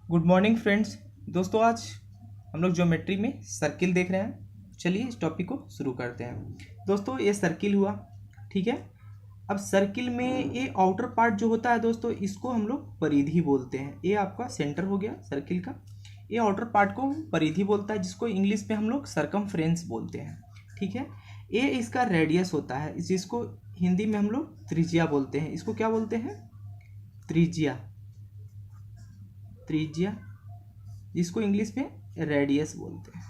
Good morning friends. दोस्तों आज हम लोग ज्योमेट्री में सर्किल देख रहे हैं। चलिए इस टॉपिक को शुरू करते हैं। दोस्तों ये सर्किल हुआ, ठीक है। अब सर्किल में ये आउटर पार्ट जो होता है दोस्तों, इसको हम लोग परिधि बोलते हैं। ये आपका सेंटर हो गया सर्किल का। ये आउटर पार्ट को परिधि बोलता है, जिसको इंग्लिश में हम लोग सरकमफ्रेंस बोलते हैं, ठीक है। ये इसका रेडियस होता है, जिसको हिंदी में हम लोग त्रिज्या बोलते हैं। इसको क्या बोलते हैं? त्रिज्या। त्रिज्या, जिसको इंग्लिश में रेडियस बोलते हैं।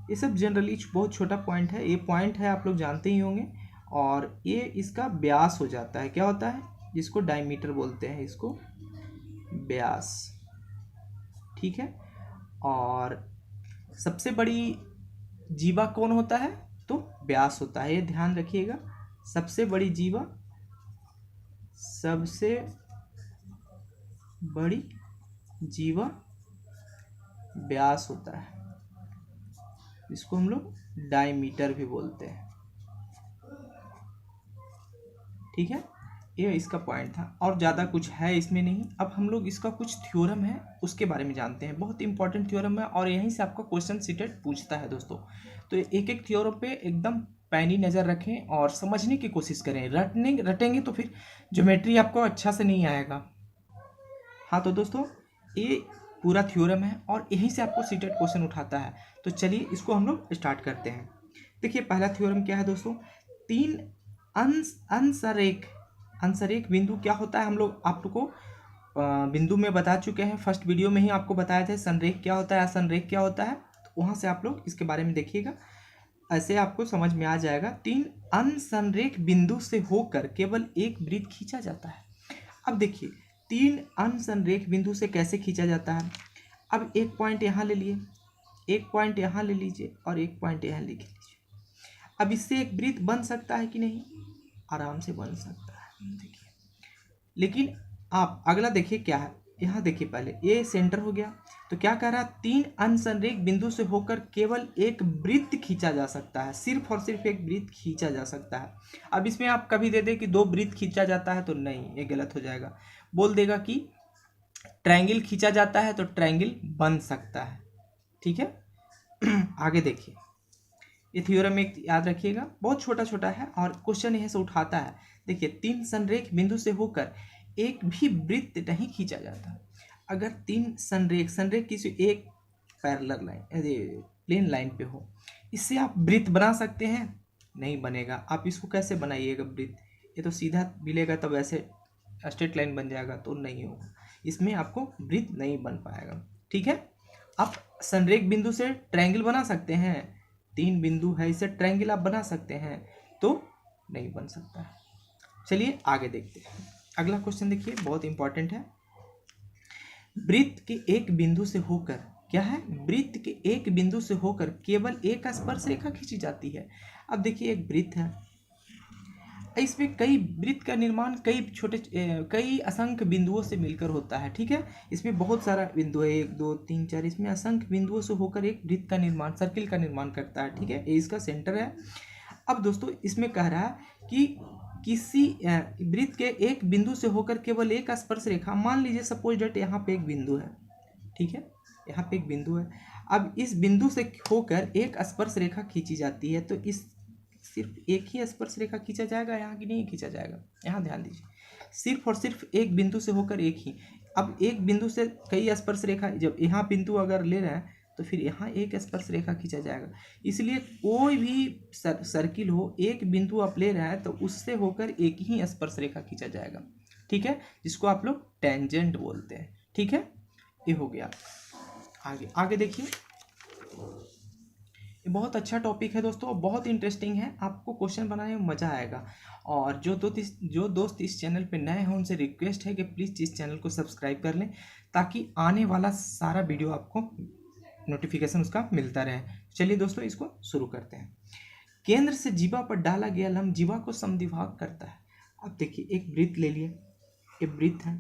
ये सब जनरली बहुत छोटा पॉइंट है। ये पॉइंट है, आप लोग जानते ही होंगे। और ये इसका व्यास हो जाता है, क्या होता है, जिसको डायमीटर बोलते हैं, इसको व्यास, ठीक है। और सबसे बड़ी जीवा कौन होता है? तो व्यास होता है, ये ध्यान रखिएगा। सबसे बड़ी जीवा, सबसे बड़ी जीवा व्यास होता है, इसको हम लोग डायमीटर भी बोलते हैं, ठीक है। ये इसका पॉइंट था, और ज़्यादा कुछ है इसमें नहीं। अब हम लोग इसका कुछ थ्योरम है उसके बारे में जानते हैं। बहुत इंपॉर्टेंट थ्योरम है और यहीं से आपका क्वेश्चन सीटेड पूछता है दोस्तों। तो एक एक थ्योरम पे एकदम पैनी नज़र रखें और समझने की कोशिश करें। रटेंगे तो फिर ज्योमेट्री आपको अच्छा से नहीं आएगा। हाँ तो दोस्तों, ये पूरा थ्योरम है और यहीं से आपको सीटेड क्वेश्चन उठाता है। तो चलिए इसको हम लोग स्टार्ट करते हैं। देखिए पहला थ्योरम क्या है दोस्तों? तीन अंसरेख बिंदु क्या होता है, हम लोग आपको बिंदु में बता चुके हैं। फर्स्ट वीडियो में ही आपको बताया था संरेख क्या होता है, असंरेख क्या होता है। तो वहाँ से आप लोग इसके बारे में देखिएगा, ऐसे आपको समझ में आ जाएगा। तीन अनसंरेख बिंदु से होकर केवल एक वृत्त खींचा जाता है। अब देखिए, तीन अनसंरेख बिंदु से कैसे खींचा जाता है। अब एक पॉइंट यहाँ ले लिए, एक पॉइंट यहाँ ले लीजिए और एक पॉइंट यहाँ लिख लीजिए। अब इससे एक वृत्त बन सकता है कि नहीं? आराम से बन सकता है, देखिए। लेकिन आप अगला देखिए क्या है। यहाँ देखिए, पहले ये सेंटर हो गया, तो क्या कह रहा है? तीन अनसंरेख बिंदु से होकर केवल एक वृत्त खींचा जा सकता है, सिर्फ और सिर्फ एक वृत्त खींचा जा सकता है। अब इसमें आप कभी दे दे कि दो वृत्त खींचा जाता है, तो नहीं, ये गलत हो जाएगा। बोल देगा कि ट्रायंगल खींचा जाता है, तो ट्रायंगल बन सकता है, ठीक है। आगे देखिए, ये थ्योरम एक याद रखिएगा, बहुत छोटा छोटा है और क्वेश्चन यहीं से उठाता है। देखिए, तीन संरेख बिंदु से होकर एक भी वृत्त नहीं खींचा जाता। अगर तीन संरेख किसी एक पैरेलल लाइन, प्लेन लाइन पे हो, इससे आप वृत्त बना सकते हैं? नहीं बनेगा। आप इसको कैसे बनाइएगा वृत्त? ये तो सीधा मिलेगा, तब ऐसे स्ट्रेट लाइन बन जाएगा, तो नहीं होगा। इसमें आपको वृत्त नहीं बन पाएगा, ठीक है। आप संरेख बिंदु से ट्रायंगल बना सकते हैं, तीन बिंदु है, इसे ट्रायंगल आप बना सकते हैं, तो नहीं बन सकता है। चलिए आगे देखते हैं। अगला क्वेश्चन देखिए, बहुत इंपॉर्टेंट है। वृत्त के एक बिंदु से होकर, क्या है? वृत्त के एक बिंदु से होकर केवल एक स्पर्श रेखा खींची जाती है। अब देखिए, एक वृत्त है, इसमें कई वृत्त का निर्माण कई असंख्य बिंदुओं से मिलकर होता है, ठीक है। इसमें बहुत सारा बिंदु है, 1 2 3 4, इसमें असंख्य बिंदुओं से होकर एक वृत्त का निर्माण, सर्किल का निर्माण करता है, ठीक है। ये इसका सेंटर है। अब दोस्तों, इसमें कह रहा है कि किसी वृत्त के एक बिंदु से होकर केवल एक स्पर्श रेखा, मान लीजिए सपोज डेट यहाँ पे एक बिंदु है, ठीक है, यहाँ पे एक बिंदु है। अब इस बिंदु से होकर एक स्पर्श रेखा खींची जाती है, तो इस सिर्फ एक ही स्पर्श रेखा खींचा जाएगा, यहाँ की नहीं खींचा जाएगा। यहाँ ध्यान दीजिए, सिर्फ और सिर्फ एक बिंदु से होकर एक ही। अब एक बिंदु से कई स्पर्श रेखा, जब यहाँ बिंदु अगर ले रहे हैं तो फिर यहाँ एक स्पर्श रेखा खींचा जाएगा। इसलिए कोई भी सर्किल हो, एक बिंदु आप ले रहे हैं तो उससे होकर एक ही स्पर्श रेखा खींचा जाएगा, ठीक है, जिसको आप लोग टेंजेंट बोलते हैं, ठीक है। ये हो गया। आगे आगे देखिए, ये बहुत अच्छा टॉपिक है दोस्तों, बहुत इंटरेस्टिंग है, आपको क्वेश्चन बनाने में मज़ा आएगा। और जो दोस्त इस चैनल पे नए हैं, उनसे रिक्वेस्ट है कि प्लीज़ इस चैनल को सब्सक्राइब कर लें, ताकि आने वाला सारा वीडियो आपको नोटिफिकेशन उसका मिलता रहे। चलिए दोस्तों, इसको शुरू करते हैं। केंद्र से जीवा पर डाला गया लंब जीवा को समद्विभाग करता है। अब देखिए, एक वृत्त ले लिए, एक वृत्त है,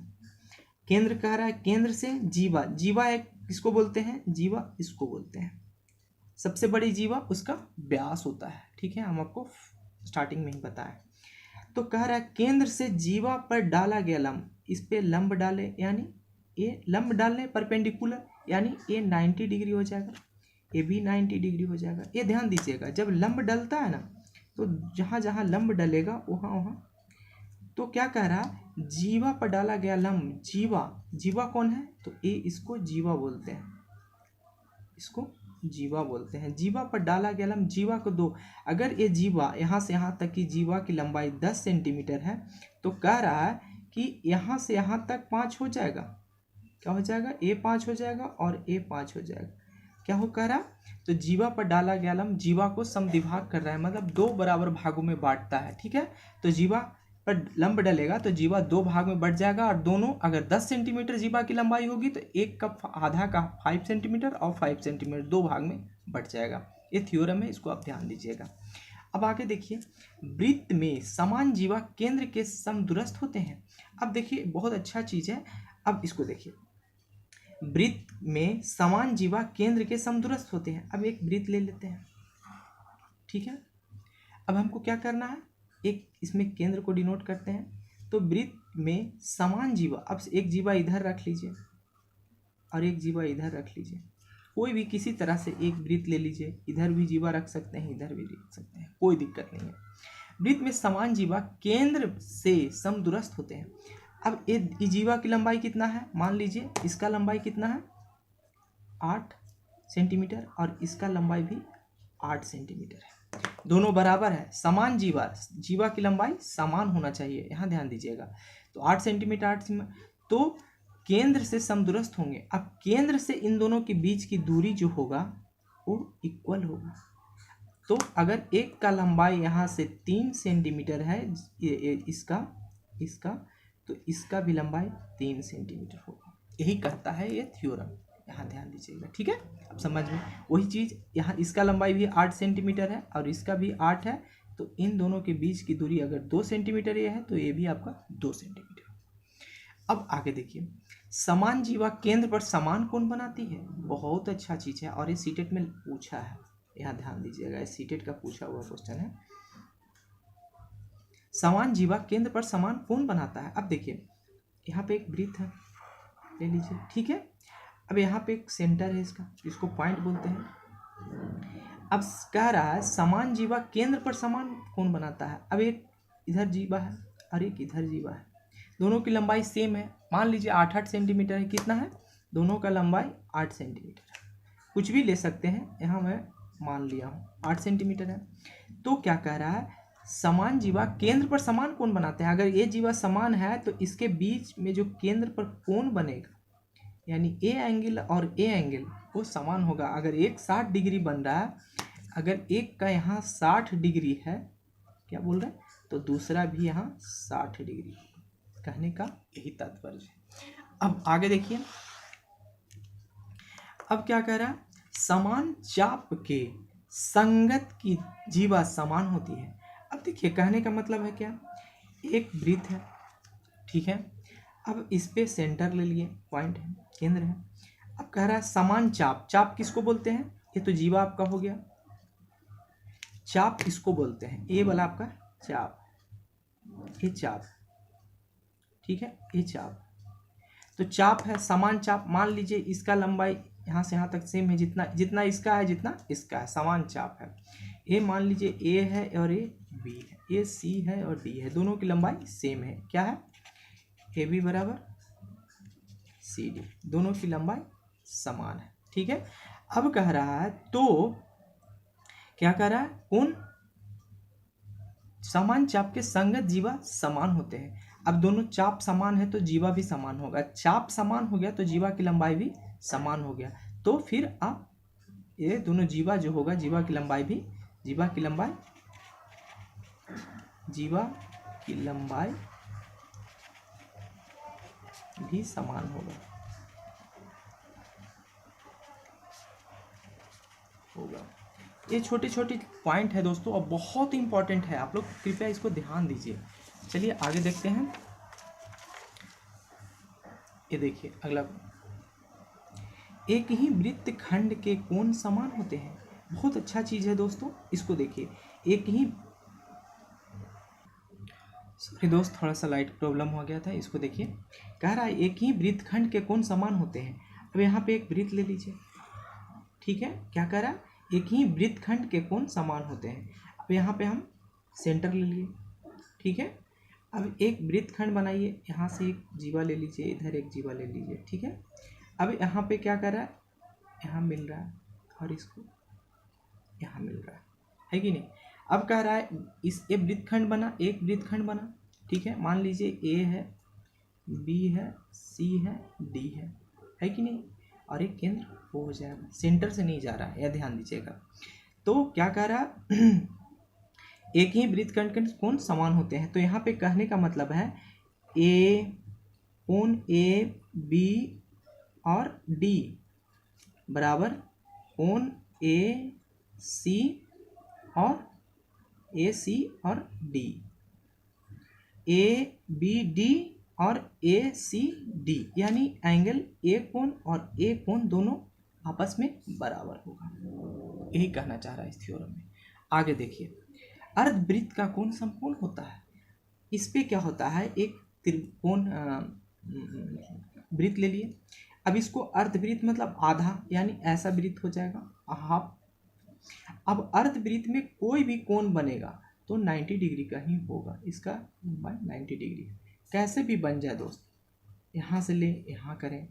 केंद्र कह रहा है केंद्र से जीवा, जीवा एक किसको बोलते हैं? जीवा इसको बोलते हैं। सबसे बड़ी जीवा उसका व्यास होता है, ठीक है, हम आपको स्टार्टिंग में ही बताया। तो कह रहा है केंद्र से जीवा पर डाला गया लंब, इस पे लंब डाले, यानी ये लंब डालने परपेंडिकुलर, यानी ये 90 डिग्री हो जाएगा, ये भी 90 डिग्री हो जाएगा। ये ध्यान दीजिएगा, जब लंब डलता है ना तो जहाँ जहाँ लंब डलेगा वहाँ वहाँ, तो क्या कह रहा है, जीवा पर डाला गया लंब, जीवा, जीवा कौन है, तो ये इसको जीवा बोलते हैं, इसको जीवा बोलते हैं। जीवा पर डाला गया लंब, जीवा को दो, अगर ये जीवा यहाँ से यहाँ तक की जीवा की लंबाई 10 सेंटीमीटर है तो कह रहा है कि यहाँ से यहाँ तक 5 हो जाएगा। क्या हो जाएगा, ए 5 हो जाएगा और ए 5 हो जाएगा। क्या हो कह रहा, तो जीवा पर डाला गया लंब जीवा को समद्विभाग कर रहा है, मतलब 2 बराबर भागों में बांटता है। ठीक है, तो जीवा पर लंब डलेगा तो जीवा 2 भाग में बढ़ जाएगा, और दोनों अगर 10 सेंटीमीटर जीवा की लंबाई होगी तो एक का आधा का 5 सेंटीमीटर और 5 सेंटीमीटर 2 भाग में बढ़ जाएगा। ये थ्योरम है, इसको आप ध्यान दीजिएगा। अब आगे देखिए, वृत्त में समान जीवा केंद्र के समदूरस्थ होते हैं। अब देखिए बहुत अच्छा चीज है, अब इसको देखिए, वृत्त में समान जीवा केंद्र के समदूरस्थ होते हैं। अब एक वृत्त ले लेते हैं, ठीक है। अब हमको क्या करना है, एक इसमें केंद्र को डिनोट करते हैं। तो वृत्त में समान जीवा, अब एक जीवा इधर रख लीजिए और एक जीवा इधर रख लीजिए, कोई भी किसी तरह से एक वृत्त ले लीजिए, इधर भी जीवा रख सकते हैं, इधर भी रख सकते हैं, कोई दिक्कत नहीं है। वृत्त में समान जीवा केंद्र से समदूरस्थ होते हैं। अब ये जीवा की लंबाई कितना है, मान लीजिए इसका लंबाई कितना है 8 सेंटीमीटर और इसका लंबाई भी 8 सेंटीमीटर है, दोनों बराबर है। समान जीवा, जीवा की लंबाई समान होना चाहिए, यहाँ ध्यान दीजिएगा। तो 8 सेंटीमीटर 8 तो केंद्र से समदूरस्थ होंगे। अब केंद्र से इन दोनों के बीच की दूरी जो होगा वो इक्वल होगा। तो अगर एक का लंबाई यहाँ से 3 सेंटीमीटर है, इसका तो इसका भी लंबाई 3 सेंटीमीटर होगा। यही कहता है ये थ्योरम, यहाँ ध्यान दीजिएगा। ठीक है, अब समझ में वही चीज़, यहाँ इसका लंबाई भी 8 सेंटीमीटर है और इसका भी 8 है, तो इन दोनों के बीच की दूरी अगर 2 सेंटीमीटर ये है तो ये भी आपका 2 सेंटीमीटर। अब आगे देखिए, समान जीवा केंद्र पर समान कोण बनाती है। बहुत अच्छा चीज़ है और ये सीटेट में पूछा है, यहाँ ध्यान दीजिएगा, ये सीटेट का पूछा हुआ क्वेश्चन है। समान जीवा केंद्र पर समान कोण बनाता है। अब देखिए यहाँ पे एक वृत्त है, ले लीजिए, ठीक है। अब यहाँ पे एक सेंटर है इसका, इसको पॉइंट बोलते हैं। अब कह रहा है समान जीवा केंद्र पर समान कोण बनाता है। अब एक इधर जीवा है और एक इधर जीवा है, दोनों की लंबाई सेम है, मान लीजिए 8-8 सेंटीमीटर है। कितना है, दोनों का लंबाई 8 सेंटीमीटर है, कुछ भी ले सकते हैं, यहाँ मैं मान लिया हूँ 8 सेंटीमीटर है। तो क्या कह रहा है, समान जीवा केंद्र पर समान कोण बनाते हैं। अगर ये जीवा समान है तो इसके बीच में जो केंद्र पर कोण बनेगा, यानी ए एंगल और ए एंगल वो समान होगा। अगर एक 60 डिग्री बन रहा है, अगर एक का यहाँ 60 डिग्री है, क्या बोल रहे हैं, तो दूसरा भी यहाँ 60 डिग्री, कहने का यही तात्पर्य है। अब आगे देखिए, अब क्या कह रहा है, समान चाप के संगत की जीवा समान होती है। अब देखिए कहने का मतलब है क्या, एक वृत्त है, ठीक है। अब इस पे सेंटर ले लिए, पॉइंट है, केंद्र है। अब कह रहा है समान चाप, चाप किसको बोलते हैं, ये तो जीवा आपका हो गया, चाप इसको बोलते हैं, ये वाला आपका चाप, ये चाप, ठीक है, ये चाप। तो चाप है, समान चाप, मान लीजिए इसका लंबाई यहाँ से यहाँ तक सेम है, जितना जितना इसका है जितना इसका है, समान चाप है। ये मान लीजिए ए है और ये बी है, ये सी है और डी है, दोनों की लंबाई सेम है। क्या है, ए बी बराबर सी डी, दोनों की लंबाई समान है, ठीक है। अब कह रहा है, तो क्या कह रहा है, कौन, समान चाप के संगत जीवा समान होते हैं। अब दोनों चाप समान है तो जीवा भी समान होगा, चाप समान हो गया तो जीवा की लंबाई भी समान हो गया। तो फिर आप ये दोनों जीवा जो होगा, जीवा की लंबाई भी, जीवा की लंबाई भी समान होगा। ये छोटे छोटे पॉइंट है दोस्तों और बहुत इंपॉर्टेंट है, आप लोग कृपया इसको ध्यान दीजिए। चलिए आगे देखते हैं, ये देखिए अगला, एक ही वृत्त खंड के कोण समान होते हैं। बहुत अच्छा चीज है दोस्तों, इसको देखिए, एक ही फिर दोस्त थोड़ा सा लाइट प्रॉब्लम हो गया था, इसको देखिए। कह रहा है एक ही वृत्तखंड के कोण समान होते हैं। अब यहाँ पे एक वृत्त ले लीजिए, ठीक है। क्या कह रहा है, एक ही वृत्तखंड के कोण समान होते हैं। अब यहाँ पे हम सेंटर ले लिए, ठीक है। अब एक वृत्तखंड बनाइए, यहाँ से एक जीवा ले लीजिए, इधर एक जीवा ले लीजिए, ठीक है। अब यहाँ पे क्या कर रहा है, यहाँ मिल रहा है और इसको यहाँ मिल रहा है कि नहीं। अब कह रहा है इस एक वृत्तखंड बना, एक वृत्तखंड बना, ठीक है। मान लीजिए ए है, बी है, सी है, डी है कि नहीं, और एक केंद्र वो हो जाएगा, सेंटर से नहीं जा रहा है, यह ध्यान दीजिएगा। तो क्या कह रहा है एक ही वृत्तखंड के कोण समान होते हैं। तो यहाँ पे कहने का मतलब है ए कोण ए बी और डी बराबर कोण ए सी और डी, ए बी डी और ए सी डी, यानी एंगल ए कोण और ए कोण दोनों आपस में बराबर होगा, यही कहना चाह रहा है इस थ्योरम में। आगे देखिए, अर्धवृत्त का कोण समकोण होता है। इस पे क्या होता है, एक त्रिकोण वृत्त ले लिए। अब इसको अर्धवृत्त मतलब आधा, यानी ऐसा वृत्त हो जाएगा हाफ। अब अर्धवृत्त में कोई भी कोण बनेगा तो 90 डिग्री का ही होगा, इसका बाय 90 डिग्री। कैसे भी बन जाए दोस्त, यहाँ से ले यहाँ करें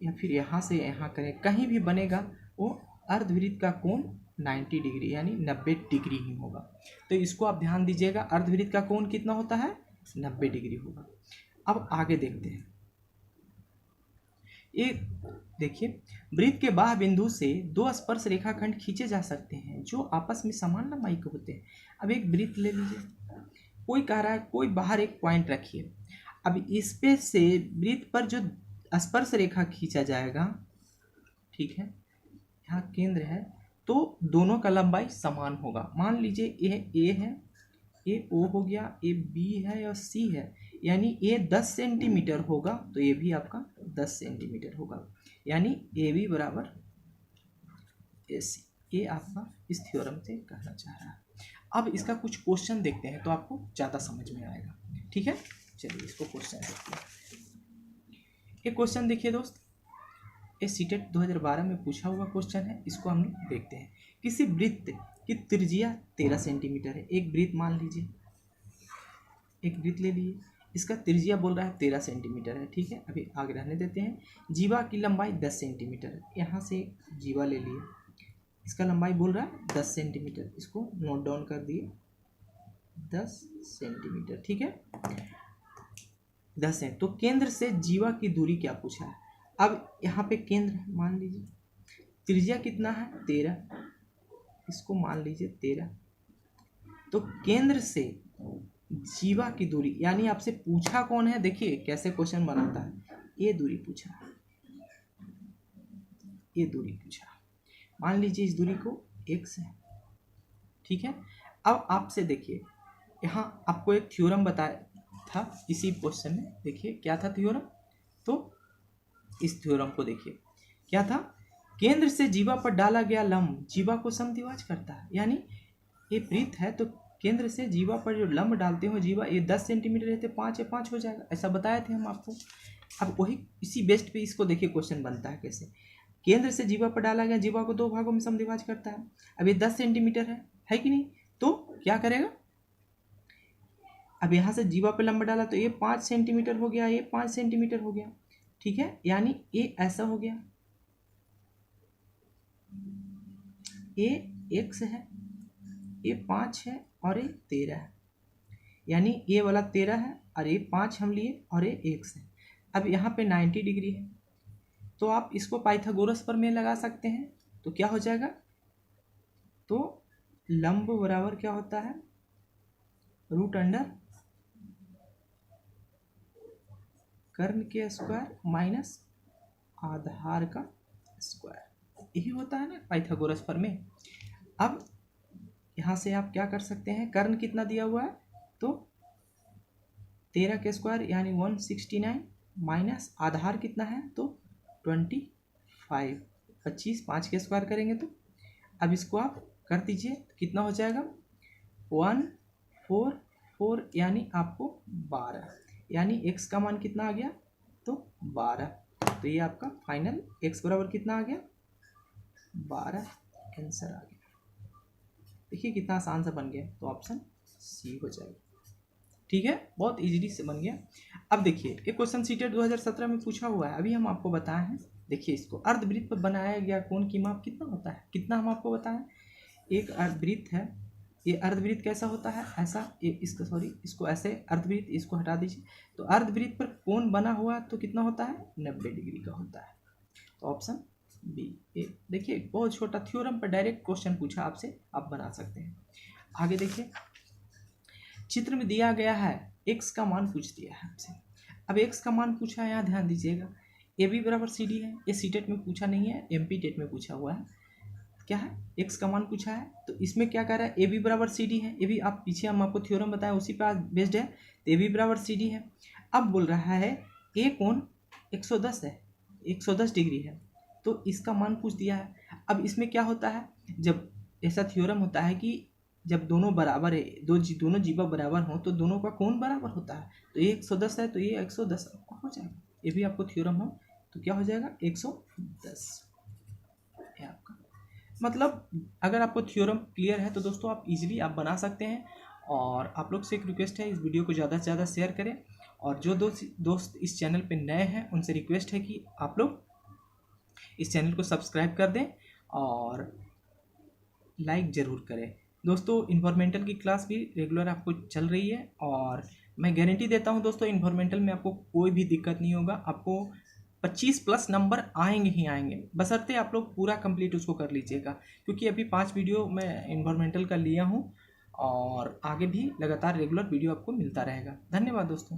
या फिर यहाँ से यहाँ करें, कहीं भी बनेगा वो अर्धवृत्त का कोण 90 डिग्री यानी 90 डिग्री ही होगा। तो इसको आप ध्यान दीजिएगा, अर्धवृत्त का कोण कितना होता है, 90 डिग्री होगा। अब आगे देखते हैं, ये देखिए, वृत्त के बाह्य बिंदु से दो स्पर्श रेखाखंड खींचे जा सकते हैं जो आपस में समान लंबाई के होते हैं। अब एक वृत्त ले लीजिए, कोई कह रहा है कोई बाहर एक पॉइंट रखिए। अब इस पे से वृत्त पर जो स्पर्श रेखा खींचा जाएगा, ठीक है, यहाँ केंद्र है, तो दोनों का लंबाई समान होगा। मान लीजिए ए है, ए ओ हो गया, ए बी है और सी है, यानी ए 10 सेंटीमीटर होगा तो ये भी आपका 10 सेंटीमीटर होगा, यानी ए बी बराबर ए सी। ये आपका इस थ्योरम से कहना चाह रहा है। अब इसका कुछ क्वेश्चन देखते हैं तो आपको ज़्यादा समझ में आएगा, ठीक है। चलिए इसको क्वेश्चन देखते हैं। एक क्वेश्चन देखिए दोस्त, ये सीटेट 2012 में पूछा हुआ क्वेश्चन है, इसको हम देखते हैं। किसी वृत्त की त्रिज्या 13 सेंटीमीटर है। एक वृत्त मान लीजिए, एक वृत्त ले लिए, इसका त्रिज्या बोल रहा है 13 सेंटीमीटर है, ठीक है। अभी आगे रहने देते हैं। जीवा की लंबाई 10 सेंटीमीटर है। यहाँ से जीवा ले लिए, इसका लंबाई बोल रहा है 10 सेंटीमीटर, इसको नोट डाउन कर दिए 10 सेंटीमीटर, ठीक है। 10 है, तो केंद्र से जीवा की दूरी क्या पूछा है। अब यहाँ पे केंद्र मान लीजिए, त्रिज्या कितना है 13, इसको मान लीजिए 13। तो केंद्र से जीवा की दूरी, यानी आपसे पूछा कौन है, देखिए कैसे क्वेश्चन बनाता है, ये दूरी पूछा, ये दूरी पूछा, मान लीजिए इस दूरी को x है, ठीक है। अब आपसे देखिए, यहाँ आपको एक थ्योरम बताया था इसी क्वेश्चन में, देखिए क्या था थ्योरम। तो इस थ्योरम को देखिए, क्या था, केंद्र से जीवा पर डाला गया लंब जीवा को समद्विभाज करता है। यानी ये वृत्त है तो केंद्र से जीवा पर जो लंब डालते हो जीवा, ये 10 सेंटीमीटर रहते 5 है 5 हो जाएगा, ऐसा बताए थे हम आपको। अब वही इसी बेस्ट पे इसको देखिए क्वेश्चन बनता है कैसे। केंद्र से जीवा पर डाला गया जीवा को 2 भागों में समद्विभाज करता है। अब ये 10 सेंटीमीटर है कि नहीं, तो क्या करेगा, अब यहाँ से जीवा पर लंब डाला तो ये 5 सेंटीमीटर हो गया, ये 5 सेंटीमीटर हो गया, ठीक है। यानी ये ऐसा हो गया, ये x है, ये 5 है और ये 13 है, यानी ये वाला 13 है और ये 5 हम लिए और ये x है। अब यहाँ पे 90 डिग्री है, तो आप इसको पाइथागोरस प्रमेय लगा सकते हैं। तो क्या हो जाएगा, तो लंब बराबर क्या होता है, रूट अंडर कर्ण के स्क्वायर माइनस आधार का स्क्वायर, यही होता है ना पाइथागोरस प्रमेय। अब यहाँ से आप क्या कर सकते हैं, कर्ण कितना दिया हुआ है, तो 13 के स्क्वायर यानी 169 माइनस आधार कितना है, तो 25, 5 के स्क्वायर करेंगे तो। अब इसको आप कर दीजिए, कितना हो जाएगा, 14 4 यानी आपको 12, यानी x का मान कितना आ गया, तो 12। तो ये आपका फाइनल x बराबर कितना आ गया, 12 आंसर आ गया। देखिए कितना आसान सा बन गया, तो ऑप्शन सी हो जाएगा। ठीक है, बहुत इजीली से बन गया। अब देखिए एक क्वेश्चन सीटेट 2017 में पूछा हुआ है, अभी हम आपको बताए हैं। देखिए इसको, अर्धवृत्त पर बनाया गया कोण की माप कितना होता है, कितना हम आपको बताएं। एक अर्धवृत्त है, ये अर्धवृत्त कैसा होता है, ऐसा, इसका सॉरी इसको ऐसे अर्धवृत्त, इसको हटा दीजिए। तो अर्धवृत्त पर कोण बना हुआ तो कितना होता है, 90 डिग्री का होता है। तो ऑप्शन बी। देखिए बहुत छोटा थ्योरम पर डायरेक्ट क्वेश्चन पूछा आपसे, आप बना सकते हैं। आगे देखिए, चित्र में दिया गया है x का मान पूछ दिया है आपसे। अब x का मान पूछा है, यहाँ ध्यान दीजिएगा, ए बी बराबर सी डी है। ये सीटेट में पूछा नहीं है, एमपी टेट में पूछा हुआ है। क्या है, x का मान पूछा है, तो इसमें क्या कह रहा है, ए बी बराबर सी डी है। ये भी आप पीछे हम आपको थ्योरम बताया उसी पर बेस्ड है, तो ए बी बराबर सी डी है। अब बोल रहा है ए कोण 110 है, 110 डिग्री है, तो इसका मान पूछ दिया है। अब इसमें क्या होता है, जब ऐसा थ्योरम होता है कि जब दोनों बराबर है, दोनों जीवा बराबर हों तो दोनों का कोण बराबर होता है। तो ये 110 है, तो ये 110 आपका हो जाएगा। ये भी आपको थ्योरम हो तो क्या हो जाएगा, 110 है आपका। मतलब अगर आपको थ्योरम क्लियर है तो दोस्तों आप इजीली आप बना सकते हैं। और आप लोग से एक रिक्वेस्ट है, इस वीडियो को ज़्यादा से ज़्यादा शेयर करें। और जो दोस्त इस चैनल पे नए हैं उनसे रिक्वेस्ट है कि आप लोग इस चैनल को सब्सक्राइब कर दें और लाइक ज़रूर करें। दोस्तों इन्वायरमेंटल की क्लास भी रेगुलर आपको चल रही है, और मैं गारंटी देता हूं दोस्तों इन्वायरमेंटल में आपको कोई भी दिक्कत नहीं होगा। आपको 25+ नंबर आएंगे ही आएंगे, बशर्ते आप लोग पूरा कंप्लीट उसको कर लीजिएगा। क्योंकि अभी 5 वीडियो मैं इन्वायरमेंटल का लिया हूँ, और आगे भी लगातार रेगुलर वीडियो आपको मिलता रहेगा। धन्यवाद दोस्तों।